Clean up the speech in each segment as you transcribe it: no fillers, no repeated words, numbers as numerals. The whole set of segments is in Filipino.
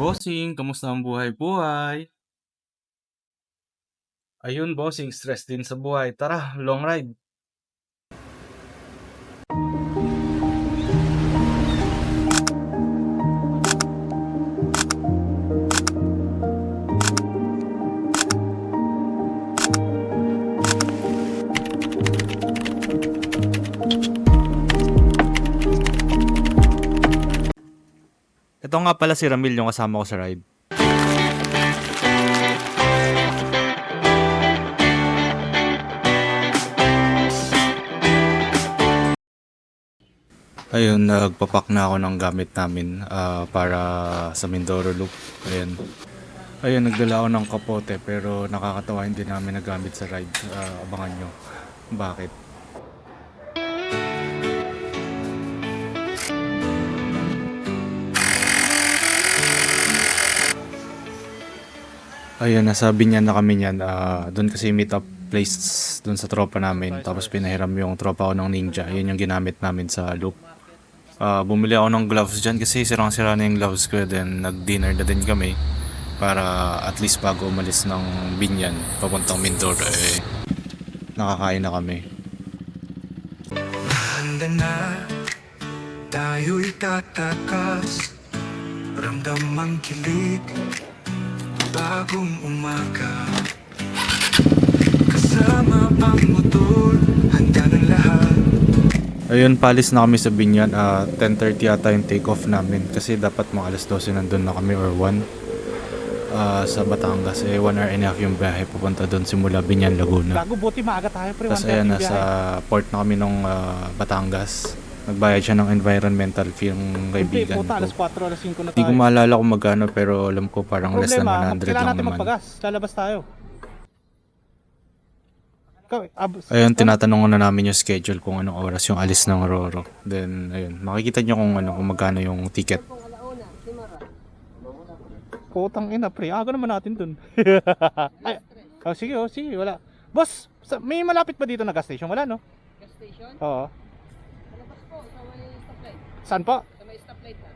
bossing, kamusta ang buhay-buhay? Ayun bossing, stress din sa buhay. Tara, long ride. Ito nga pala si Ramil yung kasama ko sa ride. Ayun, nagpapak na ako ng gamit namin para sa Mindoro Loop. Ayan. Ayun, nagdala ako ng kapote pero nakakatawa hindi namin nagamit sa ride. Abangan nyo. Bakit? Ayun, nasabi niya na kami niyan. Doon kasi meet up place doon sa tropa namin. Tapos pinahiram yung tropa ko ng Ninja. Yun yung ginamit namin sa loop. Bumili ako ng gloves dyan kasi sirang-sira na yung gloves ko. Then nag-dinner na din kami para at least bago umalis ng Binyan papuntang Mindoro nakakain na kami. Handa na, tayo'y tatakas. Ramdam ang kilig, bagong umaga. Kasama ang motor, handa ng lahat. Ayun, palis na kami sa Binyan. 10:30 yata yung take off namin kasi dapat mga alas 12 nandun na kami or 1 sa Batangas. 1 hour and a half yung biyahe papunta doon simula Binyan, Laguna. Gago, buti maaga tayo, pre. Tapos ayan, nasa port na kami ng Batangas. Nagbayad siya ng environmental fee yung kaibigan Puta, alas ko. 4, alas 5 na Hindi ko tayo. maalala kung magkano pero alam ko parang less than 100 kailangan lang natin naman. magpagas. Lalabas tayo. Ikaw, Ayun, tinatanong na namin yung schedule kung anong oras yung alis ng Roro. Then, ayun, makikita nyo kung magkano yung ticket. Putang ina, pre. Aga naman natin dun. Ay, sige, wala. Boss, may malapit ba dito na gas station? Wala, no? Gas station? Oo. Palabas po, sa may stoplight. Saan po? Sa may stoplight na.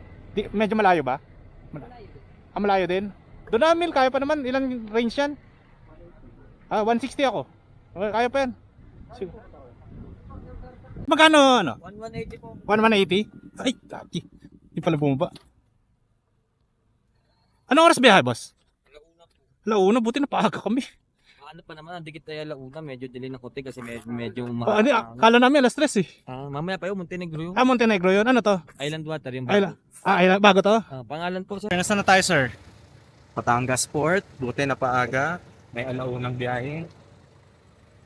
Medyo malayo ba? Malayo. Malayo din. Doon namin, kaya pa naman. Ilang range yan? 160 ako. Okay, kaya pa yan. Sige. Magkano, ano? 1180 po. 180? Ay, laki. Hindi pala bumaba. Anong oras biyahe, boss? Launa po. Launa, buti na paaga kami. Ano pa naman, ang dikit tayo Launa. Medyo delay ng konti kasi medyo Kala namin alas 3 eh. mamaya pa yun, Montenegro yun. Montenegro yun. Ano to? Island water yung Island. bago. Bago to? Pangalan po, sir. Nasaan na tayo, sir? Batangas Port, buti na paaga, may alaunang biyahe.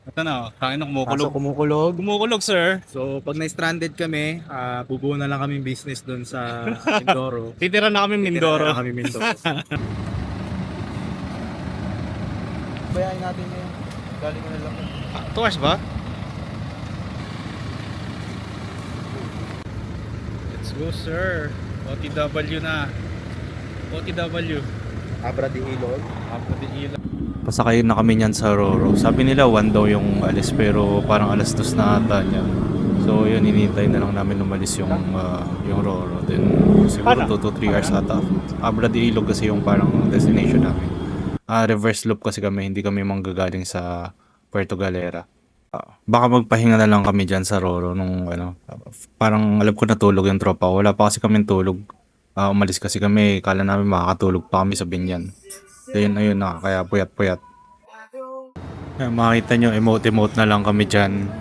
Ito na, kain na Kaso kumukulog. Kumukulog, sir. So pag na-stranded kami, bubuo na lang kami business doon sa Mindoro. Titira na kami Titira Mindoro. na kami Mindoro. Bayahin natin ngayon. Galing ko na lang. 2 hours ba? Let's go, sir. OTW na. OTW. Abra de Ilog. Apo de Ila. Pasakay na kami niyan sa Roro. Sabi nila 1 daw yung alis pero parang alas 2 na ata niya. So yun, hinihintay na lang namin umalis yung Roro. Then siguro 2 to 3 hours ata. Abra de Ilog kasi yung parang destination namin. Reverse loop kasi kami, hindi kami manggagaling sa Puerto Galera. Baka magpahinga na lang kami dyan sa Roro nung parang alam ko natulog yung tropa ko. Wala pa kasi kami tulog. Umalis kasi kami, kala namin makakatulog pa kami sa Binyan. Ayun na, kaya puyat-puyat. Makita nyo, emote-emote na lang kami dyan.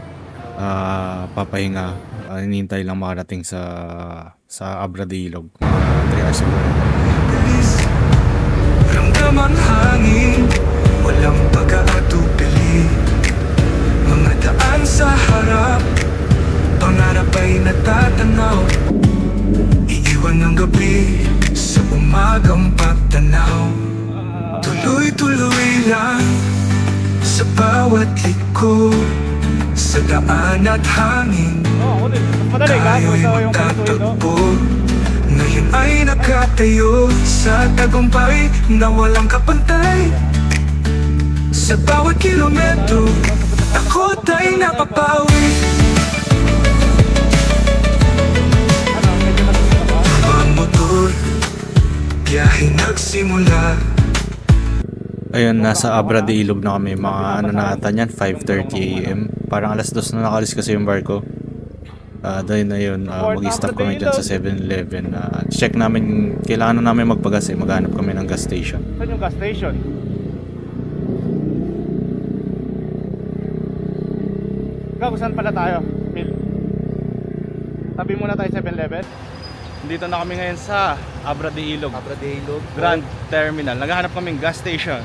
Papahinga. Hinintay lang makarating sa Abra de Ilog. 3 hours siguro. Bilis, ramdam ang hangin, walang pag-aatupili. Mga daan sa harap, pangarap ay natatanaw. Iiwan ng gabi sa umagang pagtanaw. Tuloy-tuloy lang sa bawat liko, sa daan at hangin. Oo, ako din. Madali ka. Tayo'y Basta yung magtatagpo. Ngayon ay nakatayo sa tagumpay na walang kapantay. Sa bawat kilometro, ako't ay napapawi. Ang motor, biyahe nagsimula. Ayun, nasa Abra de Ilog na kami. Mga ano na ata niyan, 5:30 AM. Parang alas 2 na nakalis kasi yung barko. Dahil na yun, mag-stop kami dyan sa 7-Eleven. Check namin, kailangan na namin magpagas eh. Maghanap kami ng gas station. Saan yung gas station? Gago, saan pala tayo? Mil. Tabi muna tayo 7-Eleven. Dito na kami ngayon sa Abra de Ilog. Abra de Ilog. Grand Terminal. Naghahanap kaming gas station.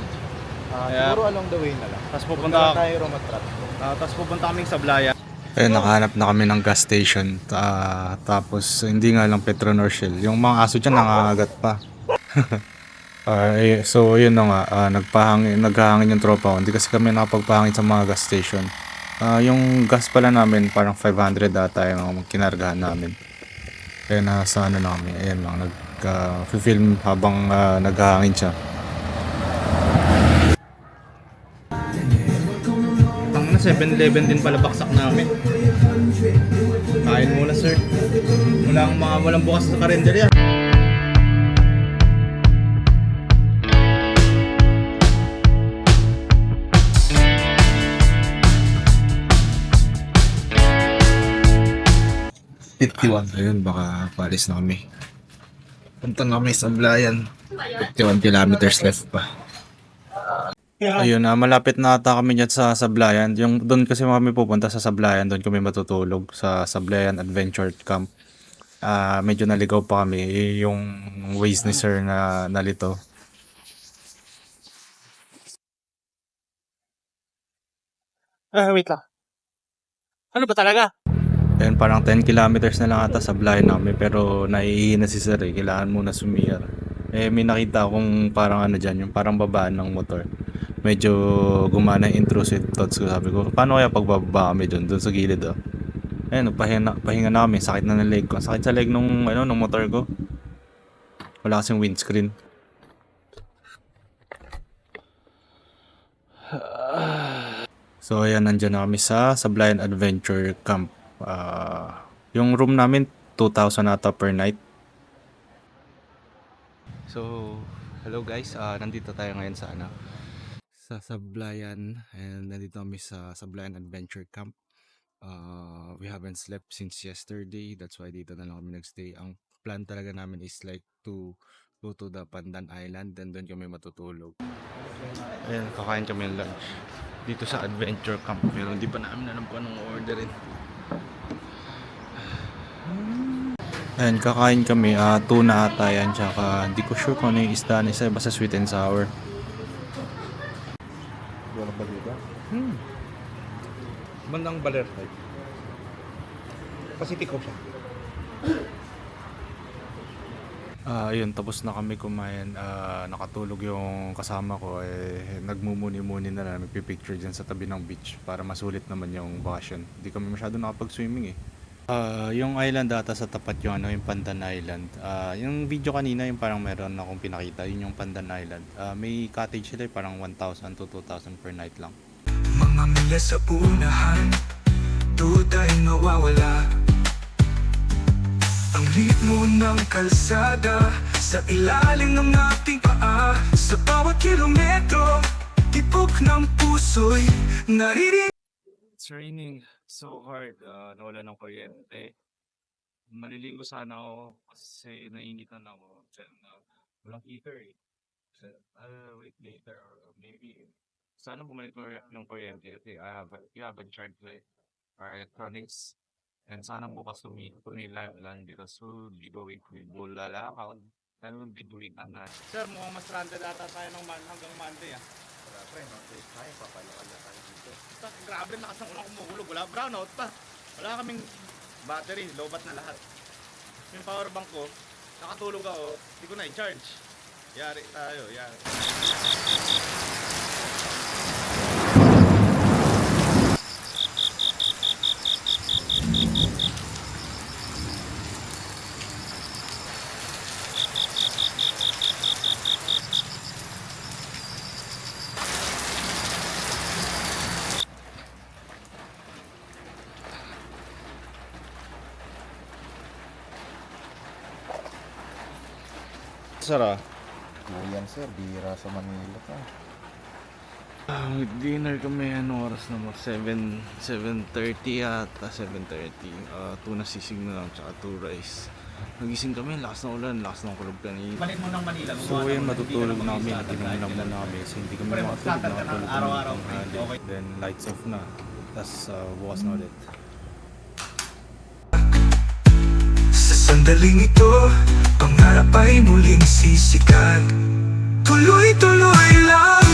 Kaya- Siguro along the way na lang. Tapos Punta pupunta, tayo Romatrap. tapos pupunta kaming Sablayan. Ayun, nakahanap na kami ng gas station. Tapos, hindi nga lang Petronor Shell. Yung mga aso dyan, nangangagat pa. So, yun na nga. Naghahangin yung tropa ko. Hindi kasi kami nakapagpahangin sa mga gas station. Yung gas pala namin, parang 500 ata yung kinargahan namin. Kaya nasa ano na kami. Ayan lang, nag-film habang naghahangin siya. Tang na 7-Eleven din pala baksak namin. Kain muna, sir. Walang bukas sa karinderya. Ayun, baka palis na kami. Punta na kami sa Sablayan. 51 kilometers left pa. Ayun, malapit na ata kami dyan sa Sablayan. Yung doon kasi kami pupunta sa Sablayan, doon kami matutulog sa Sablayan Adventure Camp. Medyo naligaw pa kami yung ways ni sir na nalito. Wait lang. Ano ba talaga? Ayun, parang 10 kilometers na lang ata sa Sablayan namin, pero naiihina si sir eh. Kailangan muna sumiyar. May nakita akong parang ano dyan, yung parang babaan ng motor. Medyo gumana yung intrusive thoughts ko. Sabi ko, paano kaya pagbababa kami doon sa gilid oh. Ayun, pahinga na kami. Sakit na ng leg ko. Sakit sa leg nung motor ko. Wala kasing windscreen. So ayan, nandyan na kami sa Sablayan Adventure Camp. Yung room namin 2,000 ata per night. So, hello guys. Nandito tayo ngayon sa sa Sablayan, and nandito kami sa Sablayan Adventure Camp. We haven't slept since yesterday. That's why dito na lang kami nagstay. Ang plan talaga namin is like to go to the Pandan Island, and doon kami matutulog. Ayan, kakain kami ng lunch dito sa Adventure Camp, pero hindi pa namin alam kung anong orderin. Ayan, kakain kami, tuna ata yan, tsaka hindi ko sure kung ano yung isda na isa, basta sweet and sour. Walang ba dito? Bandang Baler side. Pacific Ocean. Ayun, tapos na kami kumain. Nakatulog yung kasama ko. Nagmumuni-muni na lang, nagpipicture dyan sa tabi ng beach para masulit naman yung bakasyon. Hindi kami masyado nakapag-swimming eh. Yung island data sa tapat yung yung Pandan Island. Yung video kanina, yung parang meron akong pinakita, yun yung Pandan Island. May cottage sila, parang 1,000 to 2,000 per night lang. Mga mila sa unahan, duda'y nawawala. Ang ritmo ng kalsada, sa ilalim ng ating paa. Sa bawat kilometro, tibok ng puso'y naririnig. It's raining so hard. Nawala ng kuryente. Maliligo sana ako kasi nainitan ako. Walang heater eh. Wait later or maybe sana bumalik ng kuryente kasi you haven't charged our electronics. And sana bukas tumila lang dito. So, going to Bulala account. Then we'll be doing Sir, mukhang mas stranded ata tayo hanggang Monday ah. Grabe, lakas ng unang kumukulog. Wala brownout pa. Wala kaming battery. Lobat na lahat. Yung power bank ko, nakatulog ako. Hindi ko na i-charge. Yari tayo. Yari. Sara. Yan sir, bira sa Manila ka. Dinner kami, ano oras na mo? 7:30 yata, 7:30. Tuna sisig na lang, tsaka 2 rice. Nagising kami, lakas ng ulan, lakas ng kulog kanina. So yun, matutulog na kami. Natinong lang muna kami. So hindi kami makatulog. Nakatulog kami ng tanghali. Then lights off na. Tapos bukas na ulit. Sa sandaling ito, pangarap ay muling sisikat. Tuloy-tuloy lang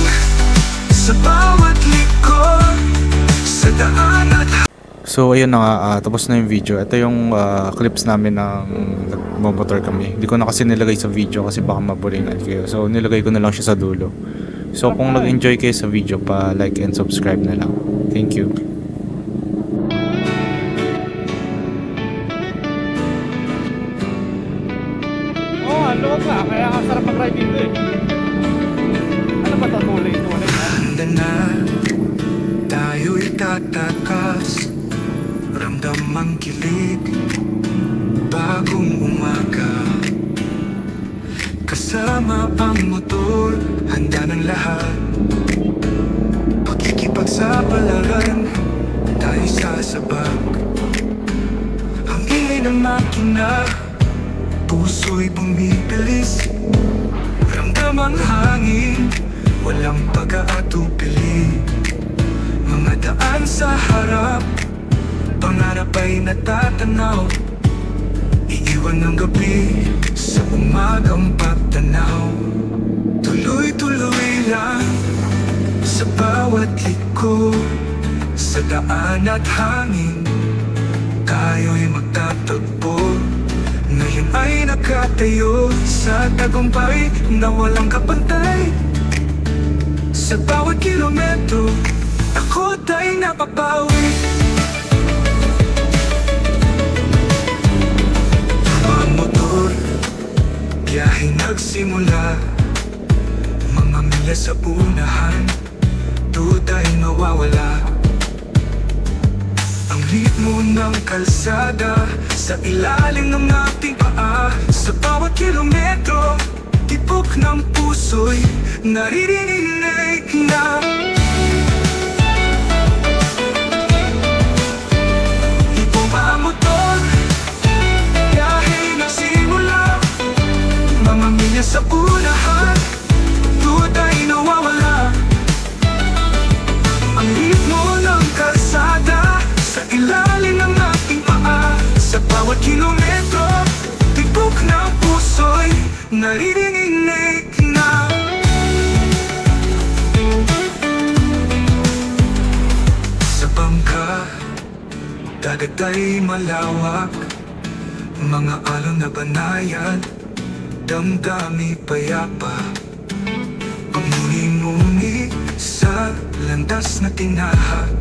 sa bawat likod, sa daan at So ayun na nga, tapos na yung video. Ito yung clips namin ng nagmamotor kami. Hindi ko na kasi nilagay sa video kasi baka maboringan kayo. So nilagay ko na lang siya sa dulo. So kung nag-enjoy kayo sa video, pa like and subscribe na lang. Thank you. Ano ka? Kaya ang sarap mag-ride dito eh. Ano ba ito? Tulay. handa na. Tayo'y tatakas, ramdam ang kilig, bagong umaga. Kasama ang motor, handa ng lahat. Pakikipagsapalaran, tayo'y sasabak. Ang ingay ng makina, puso'y bumibilis. Ramdam ang hangin, walang pag-aatupili. Mga daan sa harap, pangarap ay natatanaw. Iiwan ng gabi sa umagang pagtanaw. Tuloy-tuloy lang sa bawat liko, sa daan at hangin, tayo'y magtatagpo. Ngayon ay nakatayo sa tagumpay na walang kapantay. Sa bawat kilometro, ako ta'y napapawi. Ang motor, biyaheng nagsimula. Mga milya sa unahan, duda'y mawawala. Ang ritmo ng kalsada, sa ilalim ng ating paa. Sa bawat kilometro, tibok ng puso'y naririnig na. Ipong ang motor, biyaheng nagsimula. Mga milya sa unahan, duda'y nawawala. Ang ritmo ng kalsada, sa ilalim ng ating paa. Sa bawat kilometro, tibok ng puso'y naririnig na. Sa bangka, dagat ay malawak. Mga alon na banayan, damdami payapa. Pamuni-muni sa landas na tinahak.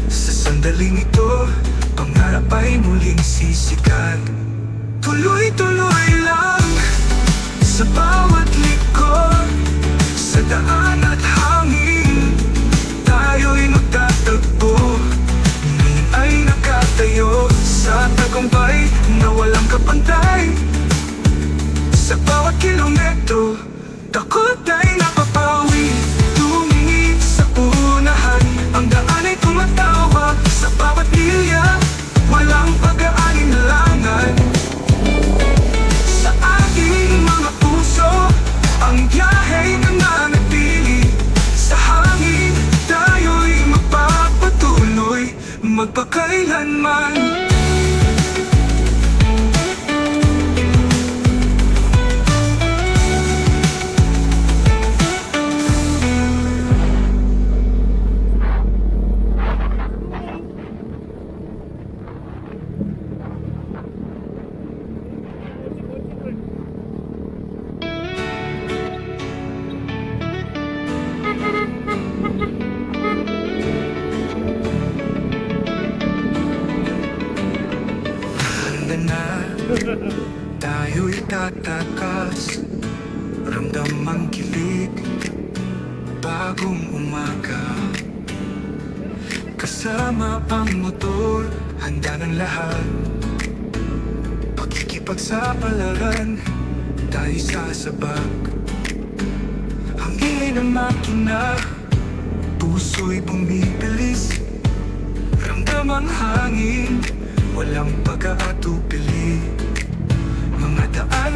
Sa sandaling ito, pangarap ay muling sisikat. Tuloy-tuloy lang sa bawat likod, sa daan at hangin, tayo'y magtatagpo. Ngayon ay nakatayo sa tagumpay na walang kapantay. Sa bawat kilometro, takot ay napapawi. Tumingin sa unahan, ang daan ay tumatawa. Sa bawat milya, walang pag-aalinlangan. Sa ating mga puso, ang biyaheng nananatili. Sa hangin, tayo'y magpapatuloy, magpakailanman. Handa na, tayo'y tatakas, ramdam ang kilig, bagong umaga. Kasama ang motor, handa ng lahat. Pakikipagsapalaran, tayo sasabak. Ang ingay ng makina, puso'y bumibilis. Ramdam ang hangin, walang pag-aatupili. Mga daan